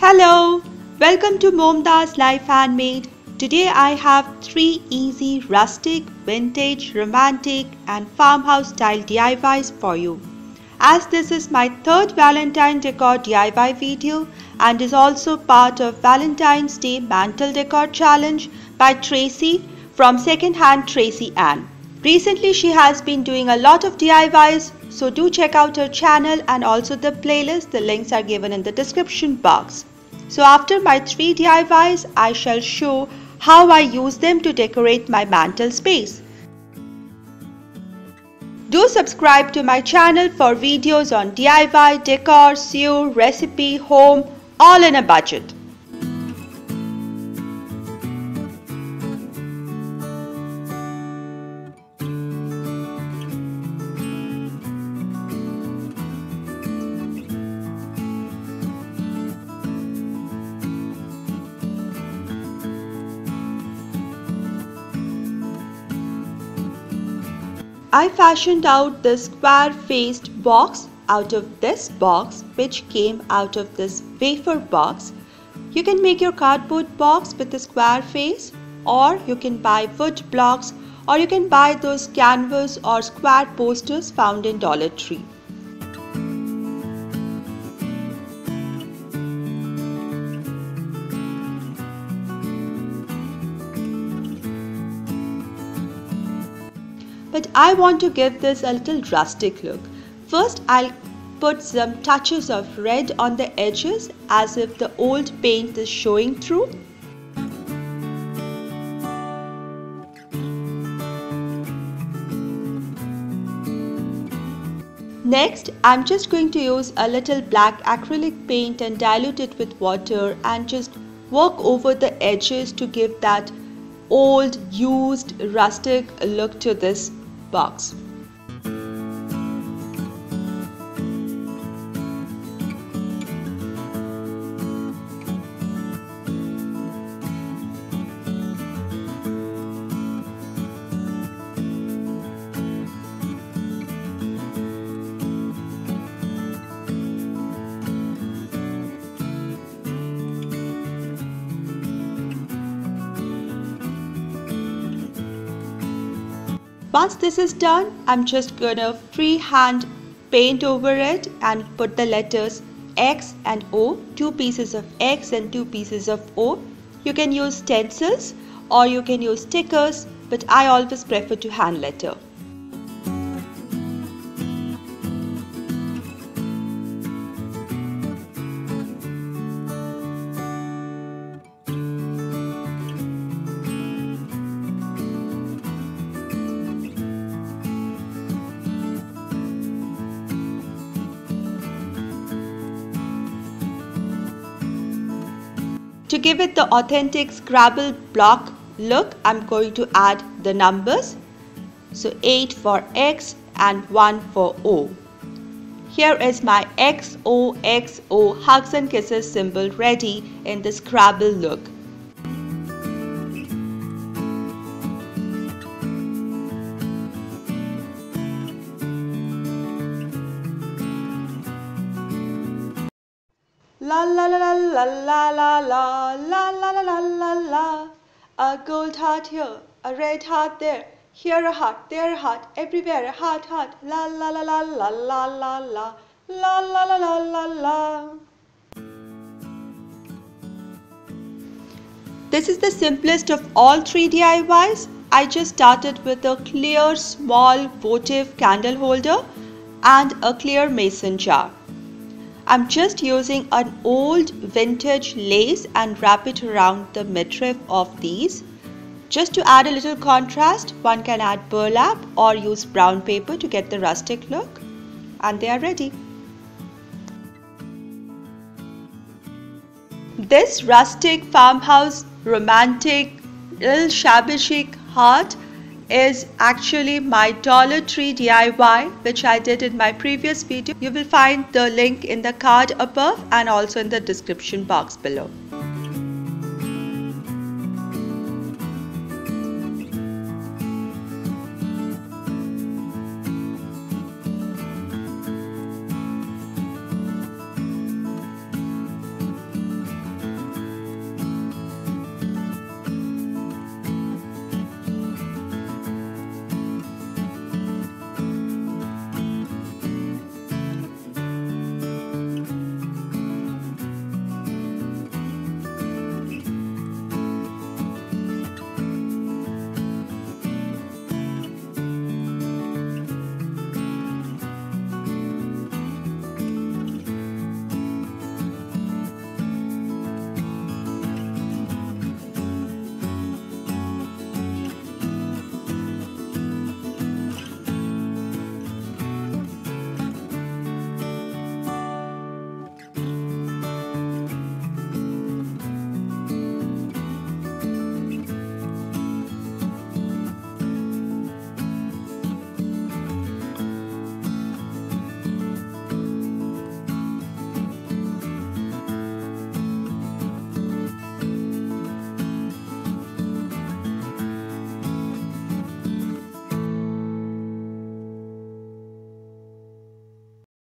Hello, welcome to MomDas Life Handmade. Today I have 3 easy rustic, vintage, romantic and farmhouse style DIYs for you. As this is my 3rd Valentine decor DIY video and is also part of Valentine's Day Mantel Decor Challenge by Tracy from Secondhand Tracey Ann. Recently she has been doing a lot of DIYs, so do check out her channel and also the playlist. The links are given in the description box. So after my 3 DIYs, I shall show how I use them to decorate my mantel space. Do subscribe to my channel for videos on DIY, decor, sew, recipe, home, all in a budget. I fashioned out this square-faced box out of this box, which came out of this wafer box. You can make your cardboard box with a square face, or you can buy wood blocks, or you can buy those canvas or square posters found in Dollar Tree. But I want to give this a little rustic look. First, I'll put some touches of red on the edges as if the old paint is showing through. Next, I'm just going to use a little black acrylic paint and dilute it with water and just work over the edges to give that old, used, rustic look to this box. Once this is done, I'm just gonna freehand paint over it and put the letters X and O, 2 pieces of X and 2 pieces of O. You can use stencils or you can use stickers, but I always prefer to hand letter. To give it the authentic Scrabble block look, I'm going to add the numbers. So 8 for X and 1 for O. Here is my XOXO hugs and kisses symbol ready in the Scrabble look. La la la la la la la la la la la la la la. A gold heart here, a red heart there, here a heart, there a heart, everywhere a heart, heart. La la la la la la la la la la la la la la. This is the simplest of all 3 DIYs. I just started with a clear small votive candle holder and a clear mason jar. I'm just using an old vintage lace and wrap it around the midriff of these. Just to add a little contrast, one can add burlap or use brown paper to get the rustic look. And they are ready. This rustic farmhouse romantic little shabby chic heart is actually my Dollar Tree DIY, which I did in my previous video. You will find the link in the card above and also in the description box below.